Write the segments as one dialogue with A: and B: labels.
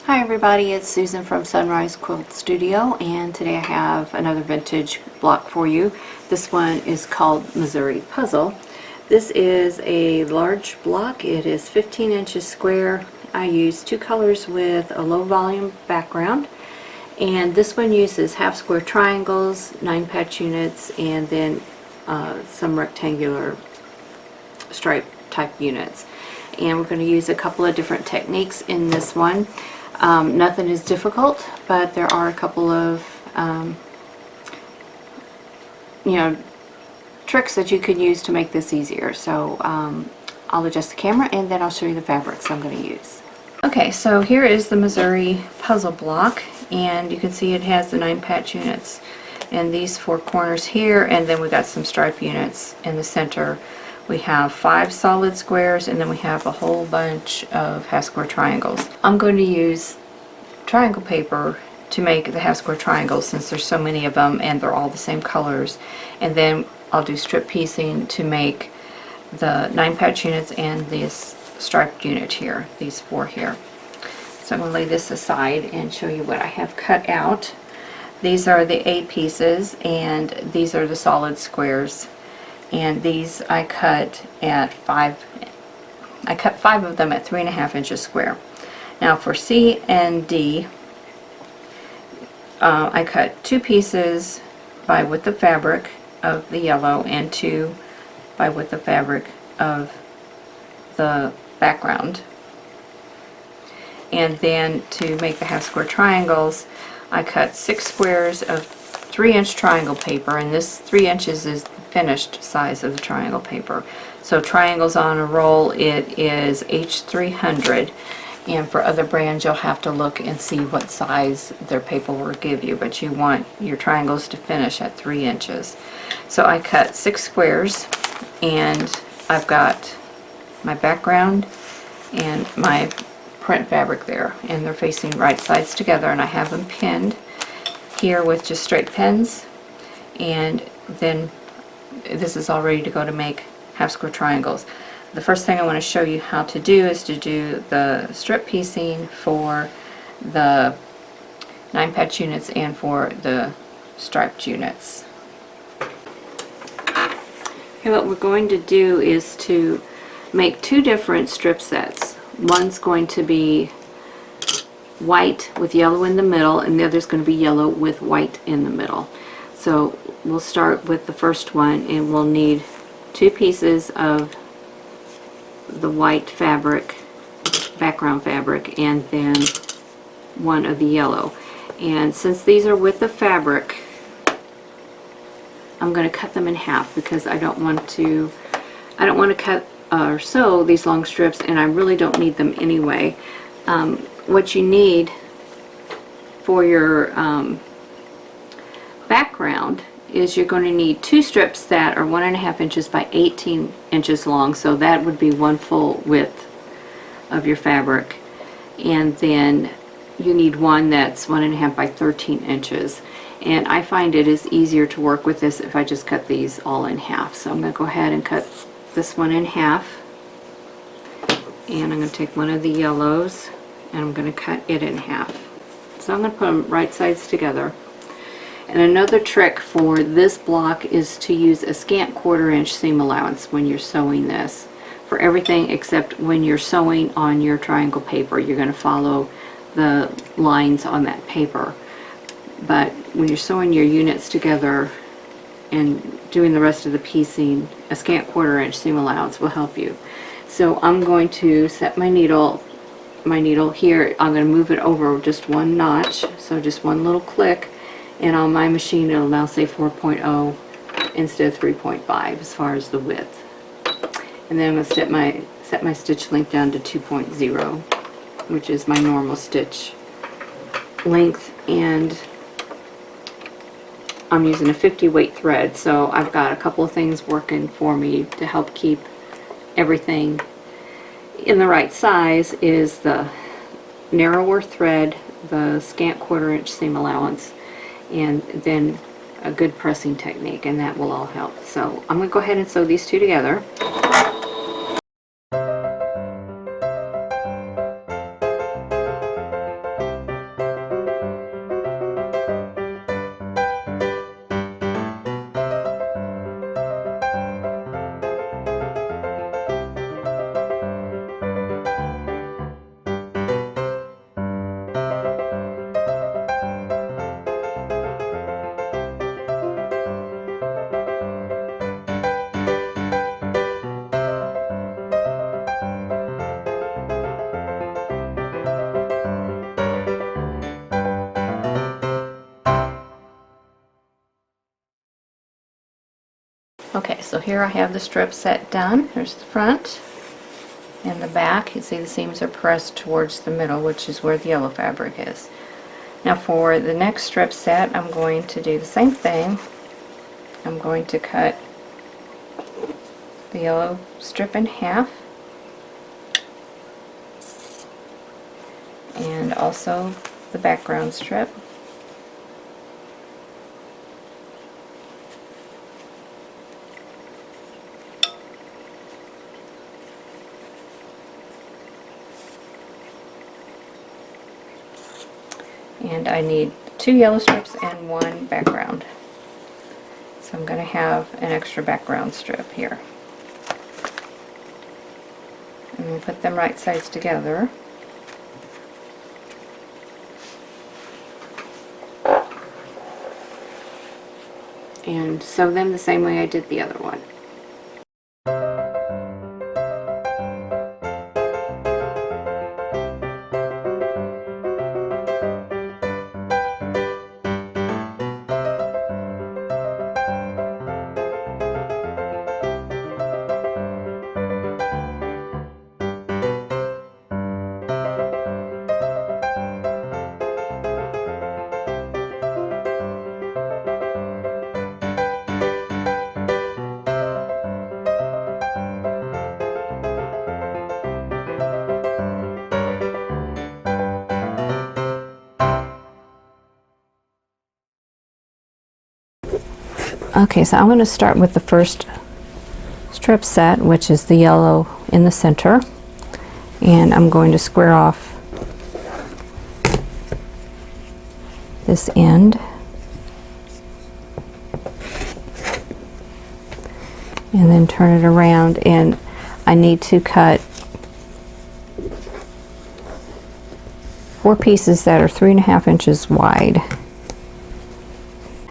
A: Hi everybody, it's Susan from Sunrise Quilt Studio, and today I have another vintage block for you. This one is called Missouri Puzzle. This is a large block. It is 15 inches square. I use two colors with a low volume background, and this one uses half square triangles, 9-patch units, and then some rectangular stripe type units. And we're going to use a couple of different techniques in this one. Nothing is difficult, but there are a couple of tricks that you could use to make this easier. So I'll adjust the camera and then I'll show you the fabrics I'm going to use. Okay, so here is the Missouri puzzle block, and you can see it has the 9-patch units and these 4 corners here, and then we got some stripe units in the center. We have 5 solid squares, and then we have a whole bunch of half square triangles. I'm going to use triangle paper to make the half square triangles since there's so many of them and they're all the same colors. And then I'll do strip piecing to make the 9-patch units and this striped unit here, these 4 here. So I'm going to lay this aside and show you what I have cut out. These are the A pieces, and these are the solid squares. And these I cut at 5. I cut 5 of them at 3.5 inches square. Now for C and D, I cut 2 pieces by width of fabric of the yellow and 2 by width of fabric of the background. And then to make the half square triangles, I cut 6 squares of 3-inch triangle paper, and this 3 inches is the finished size of the triangle paper. So triangles on a roll, it is H300, and for other brands you'll have to look and see what size their paper will give you, but you want your triangles to finish at 3 inches. So I cut 6 squares, and I've got my background and my print fabric there, and they're facing right sides together, and I have them pinned here with just straight pins. And then this is all ready to go to make half square triangles. The first thing I want to show you how to do is to do the strip piecing for the 9-patch units and for the striped units. Okay, what we're going to do is to make 2 different strip sets. One's going to be white with yellow in the middle, and the other's going to be yellow with white in the middle. So we'll start with the first one, and we'll need 2 pieces of the white fabric, background fabric, and then 1 of the yellow. And since these are with the fabric, I'm going to cut them in half because I don't want to cut or sew these long strips, and I really don't need them anyway. What you need for your background is you're going to need 2 strips that are 1.5 inches by 18 inches long, so that would be 1 full width of your fabric. And then you need 1 that's 1.5 by 13 inches. And I find it is easier to work with this if I just cut these all in half. So I'm going to go ahead and cut this one in half, and I'm going to take 1 of the yellows and I'm going to cut it in half. So I'm going to put them right sides together. And another trick for this block is to use a scant 1/4 inch seam allowance when you're sewing this. For everything except when you're sewing on your triangle paper, you're going to follow the lines on that paper. But when you're sewing your units together and doing the rest of the piecing, a scant 1/4 inch seam allowance will help you. So I'm going to set my needle here. I'm going to move it over just 1 notch, so just 1 little click, and on my machine it'll now say 4.0 instead of 3.5 as far as the width. And then I'm going to set my stitch length down to 2.0, which is my normal stitch length, and I'm using a 50 weight thread, so I've got a couple of things working for me to help keep everything in the right size. Is the narrower thread, the scant 1/4 inch seam allowance, and then a good pressing technique, and that will all help. So I'm going to go ahead and sew these 2 together. So here I have the strip set done. There's the front and the back. You see the seams are pressed towards the middle, which is where the yellow fabric is. Now for the next strip set, I'm going to do the same thing. I'm going to cut the yellow strip in half, and also the background strip. And I need 2 yellow strips and 1 background. So I'm going to have an extra background strip here. And we'll put them right sides together. And sew them the same way I did the other one. Okay, so I'm going to start with the first strip set, which is the yellow in the center, and I'm going to square off this end and then turn it around, and I need to cut 4 pieces that are 3.5 inches wide.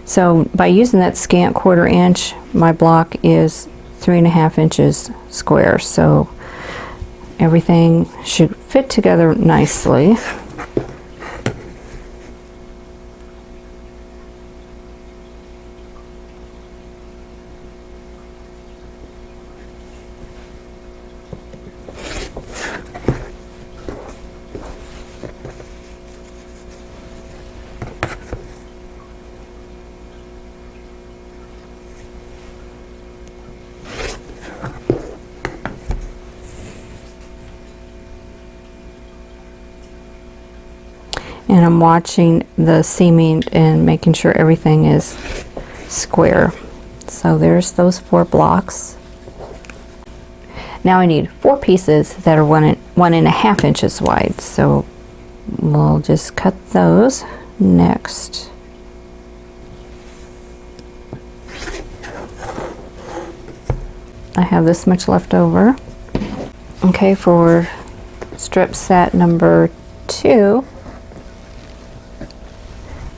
A: So by using that scant 1/4 inch, my block is 3.5 inches square, so everything should fit together nicely. And I'm watching the seaming and making sure everything is square. So there's those 4 blocks. Now I need 4 pieces that are 1.5 inches wide. So we'll just cut those next. I have this much left over. Okay, for strip set number 2,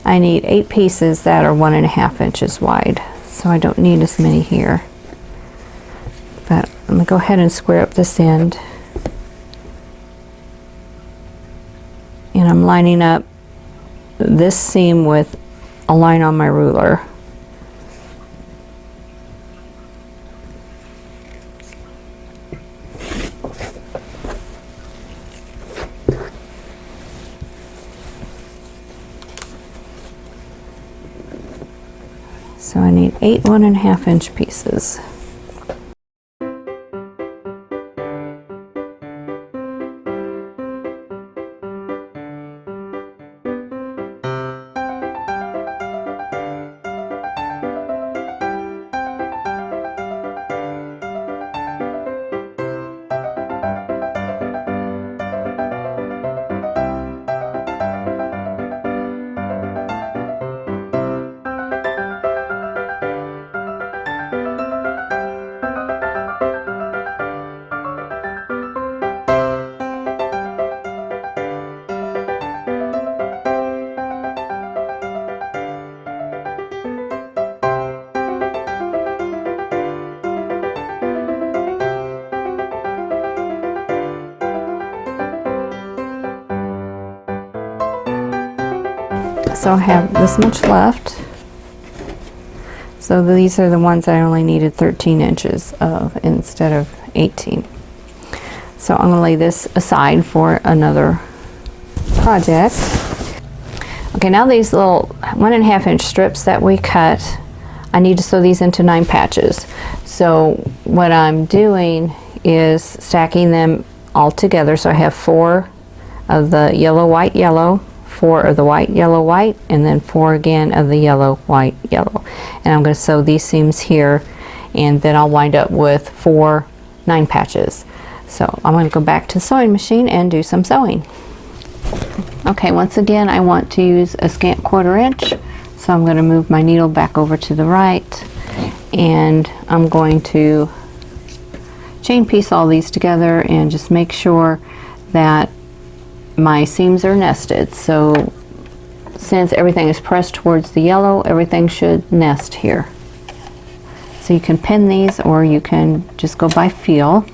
A: I need 8 pieces that are 1.5 inches wide, so I don't need as many here. But I'm going to go ahead and square up this end. And I'm lining up this seam with a line on my ruler. So I need 8 1.5 inch pieces. So I have this much left. So these are the ones I only needed 13 inches of instead of 18. So I'm going to lay this aside for another project. Okay, now these little 1.5 inch strips that we cut, I need to sew these into 9 patches. So what I'm doing is stacking them all together. So I have 4 of the yellow, white, yellow, 4 of the white, yellow, white, and then 4 again of the yellow, white, yellow. And I'm going to sew these seams here, and then I'll wind up with 4 9 patches. So I'm going to go back to the sewing machine and do some sewing. Okay, once again I want to use a scant 1/4 inch, so I'm going to move my needle back over to the right, and I'm going to chain piece all these together and just make sure that my seams are nested. So since everything is pressed towards the yellow, everything should nest here. So you can pin these, or you can just go by feel.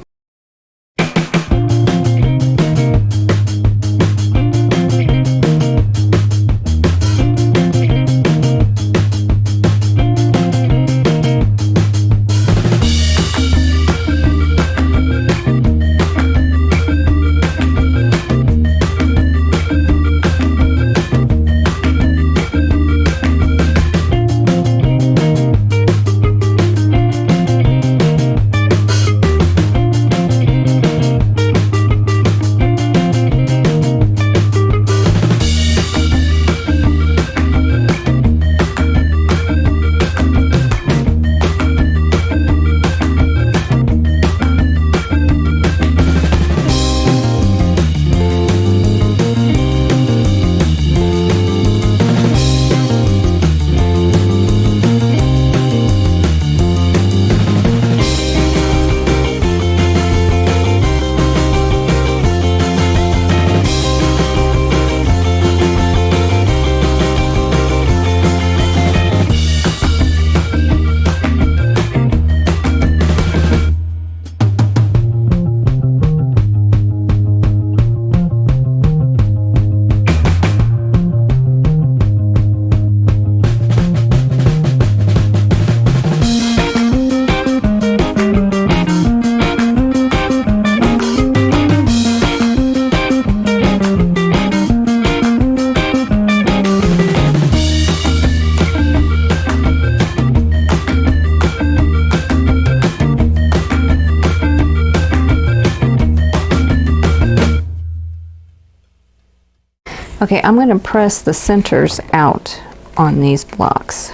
A: Okay, I'm going to press the centers out on these blocks.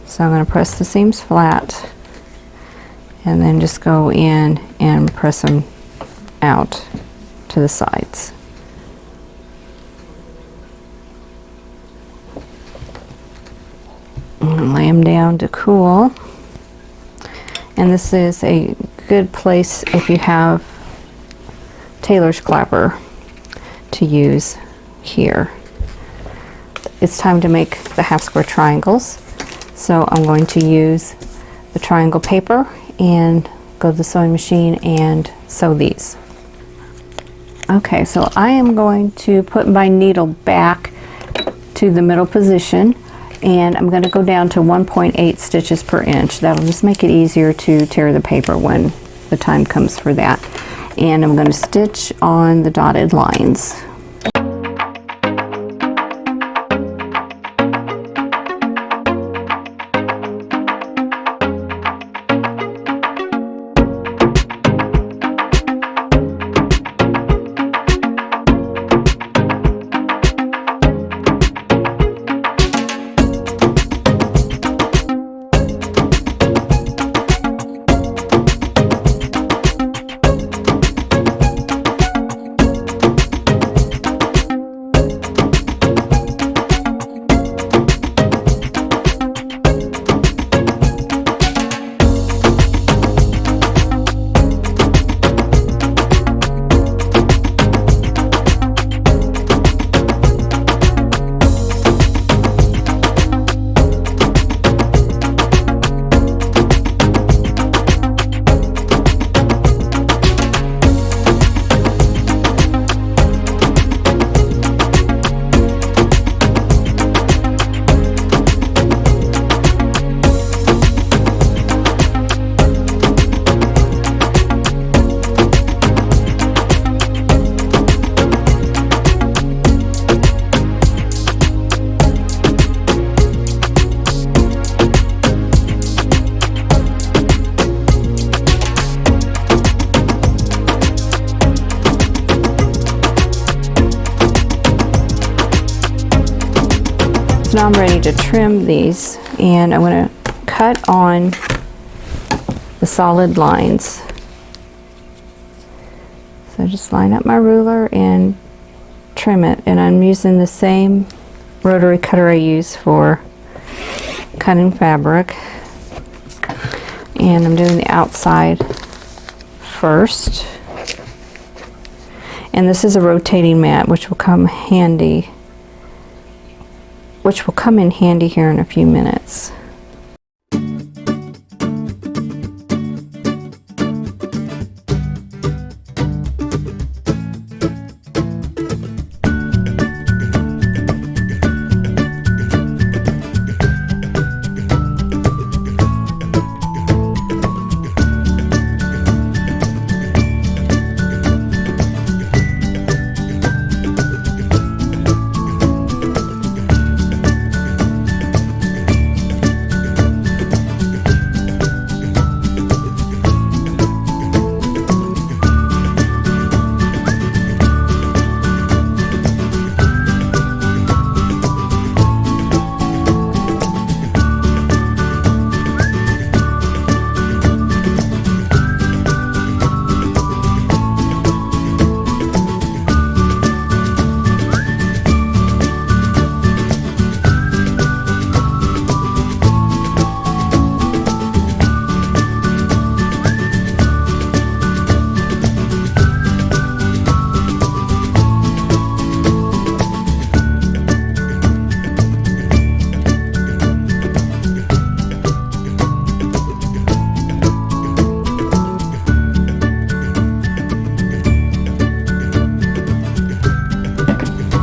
A: So I'm going to press the seams flat and then just go in and press them out to the sides. And lay them down to cool. And this is a good place if you have tailor's clapper to use here. It's time to make the half square triangles. So I'm going to use the triangle paper and go to the sewing machine and sew these. Okay, so I am going to put my needle back to the middle position, and I'm going to go down to 1.8 stitches per inch. That'll just make it easier to tear the paper when the time comes for that. And I'm going to stitch on the dotted lines. So now I'm ready to trim these, and I'm going to cut on the solid lines. So just line up my ruler and trim it, and I'm using the same rotary cutter I use for cutting fabric, and I'm doing the outside first. And this is a rotating mat, which will come in handy here in a few minutes.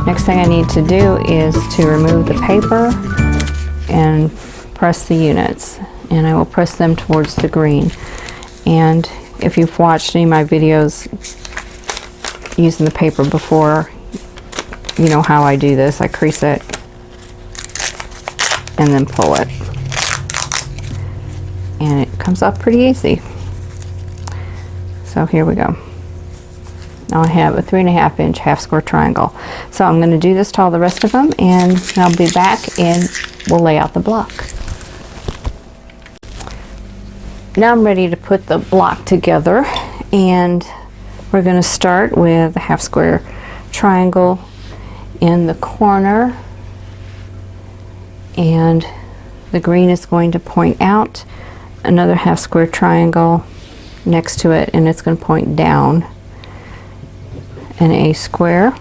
A: Next thing I need to do is to remove the paper and press the units, and I will press them towards the green. And if you've watched any of my videos using the paper before, you know how I do this. I crease it and then pull it, and it comes off pretty easy. So here we go. Now I have a 3.5 inch half square triangle. So I'm going to do this to all the rest of them, and I'll be back and we'll lay out the block. Now I'm ready to put the block together, and we're going to start with a half square triangle in the corner, and the green is going to point out, another half square triangle next to it, and it's going to point down. An A square,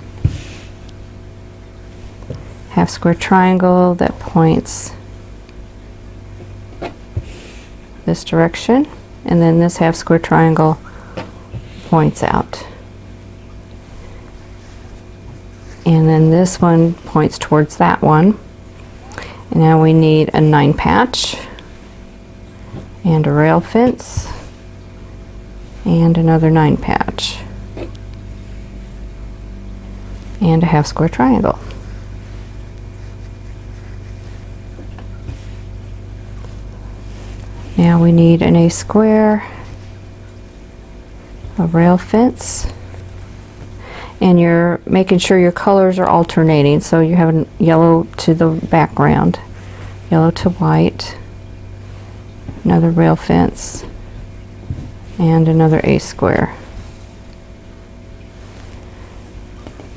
A: half square triangle that points this direction, and then this half square triangle points out, and then this one points towards that one. And now we need a 9 patch and a rail fence and another 9 patch and a half square triangle. Now we need an A square, a rail fence, and you're making sure your colors are alternating, so you have a yellow to the background, yellow to white, another rail fence, and another A square.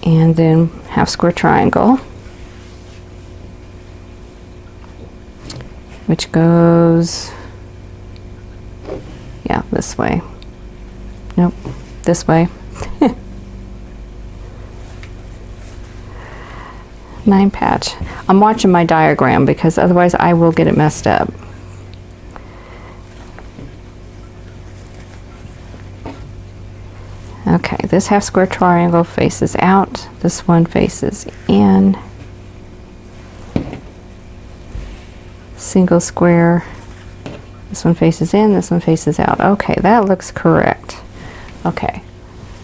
A: And then half square triangle, which goes, yeah, this way. Nope, this way. 9 patch. I'm watching my diagram because otherwise I will get it messed up. Okay, this half square triangle faces out, this one faces in, single square, this one faces in, this one faces out. Okay, that looks correct. Okay,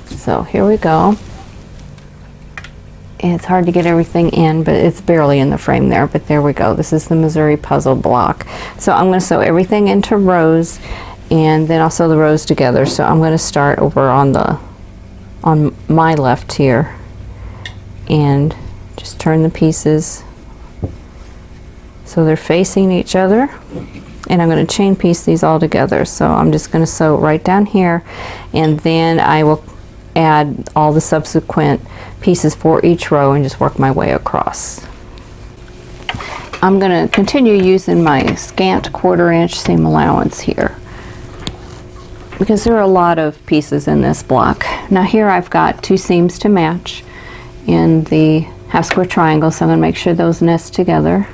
A: so here we go. It's hard to get everything in, but it's barely in the frame there, but there we go. This is the Missouri puzzle block. So I'm going to sew everything into rows, and then I'll sew the rows together. So I'm going to start over on my left here and just turn the pieces So they're facing each other, and I'm going to chain piece these all together. So I'm just going to sew right down here, and then I will add all the subsequent pieces for each row and just work my way across. I'm going to continue using my scant 1/4 inch seam allowance here because there are a lot of pieces in this block. Now here I've got 2 seams to match in the half square triangle, so I'm going to make sure those nest together.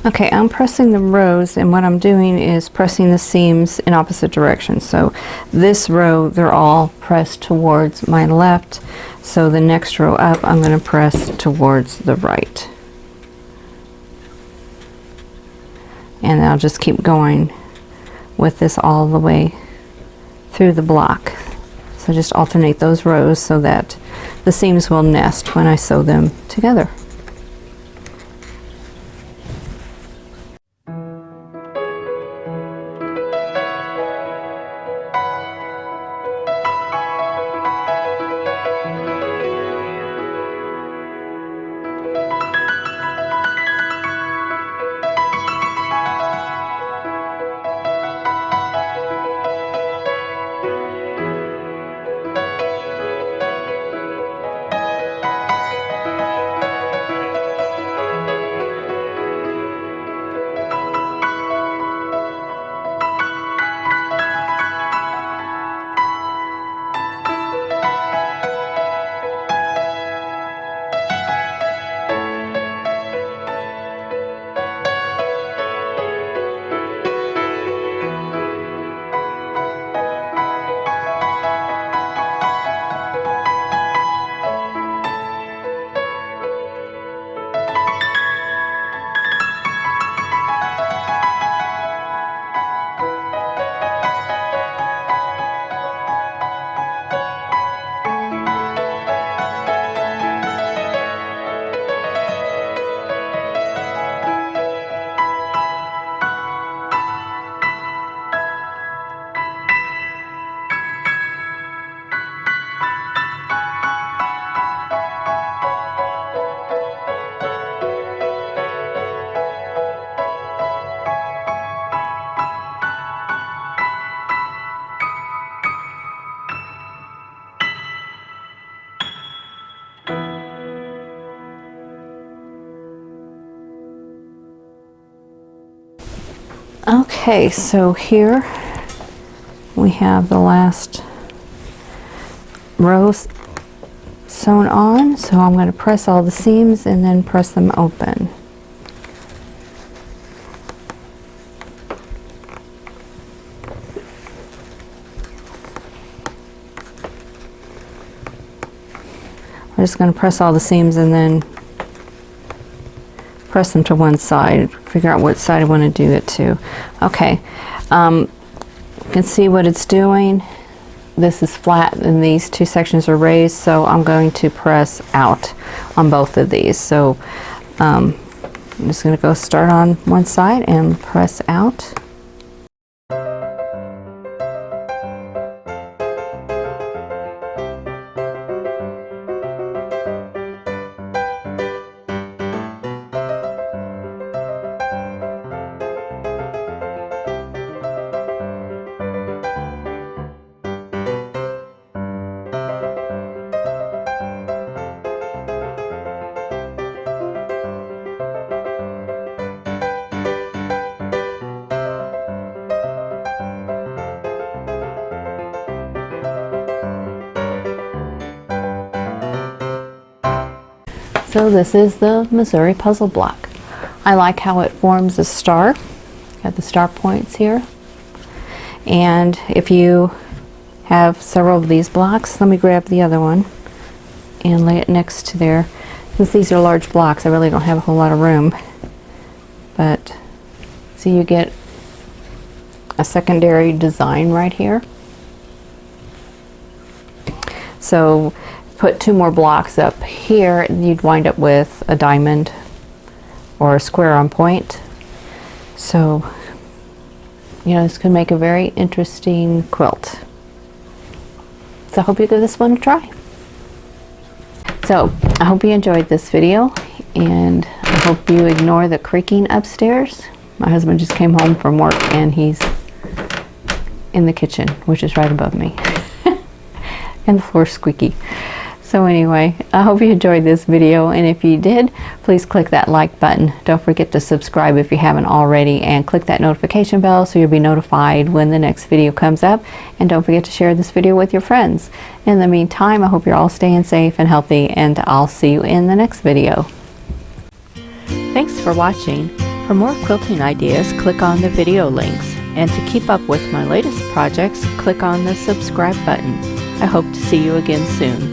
A: Okay, I'm pressing the rows, and what I'm doing is pressing the seams in opposite directions. So this row, they're all pressed towards my left, so the next row up I'm going to press towards the right. And I'll just keep going with this all the way through the block. So just alternate those rows so that the seams will nest when I sew them together. Okay, so here we have the last row sewn on, so I'm going to press all the seams and then press them open. I'm just going to press all the seams and then press them to one side, figure out what side I want to do it to. Okay, you can see what it's doing. This is flat and these two sections are raised, so I'm going to press out on both of these. So I'm just going to go start on one side and press out. So this is the Missouri puzzle block. I like how it forms a star. Got the star points here. And if you have several of these blocks, let me grab the other one and lay it next to there. Since these are large blocks, I really don't have a whole lot of room. But see, you get a secondary design right here. So put two more blocks up here, you'd wind up with a diamond or a square on point. So, you know, this could make a very interesting quilt. So I hope you give this one a try. So I hope you enjoyed this video, and I hope you ignore the creaking upstairs. My husband just came home from work and he's in the kitchen, which is right above me. And the floor's squeaky. So anyway, I hope you enjoyed this video, and if you did, please click that like button. Don't forget to subscribe if you haven't already, and click that notification bell so you'll be notified when the next video comes up. And don't forget to share this video with your friends. In the meantime, I hope you're all staying safe and healthy, and I'll see you in the next video. Thanks for watching. For more quilting ideas, click on the video links. And to keep up with my latest projects, click on the subscribe button. I hope to see you again soon.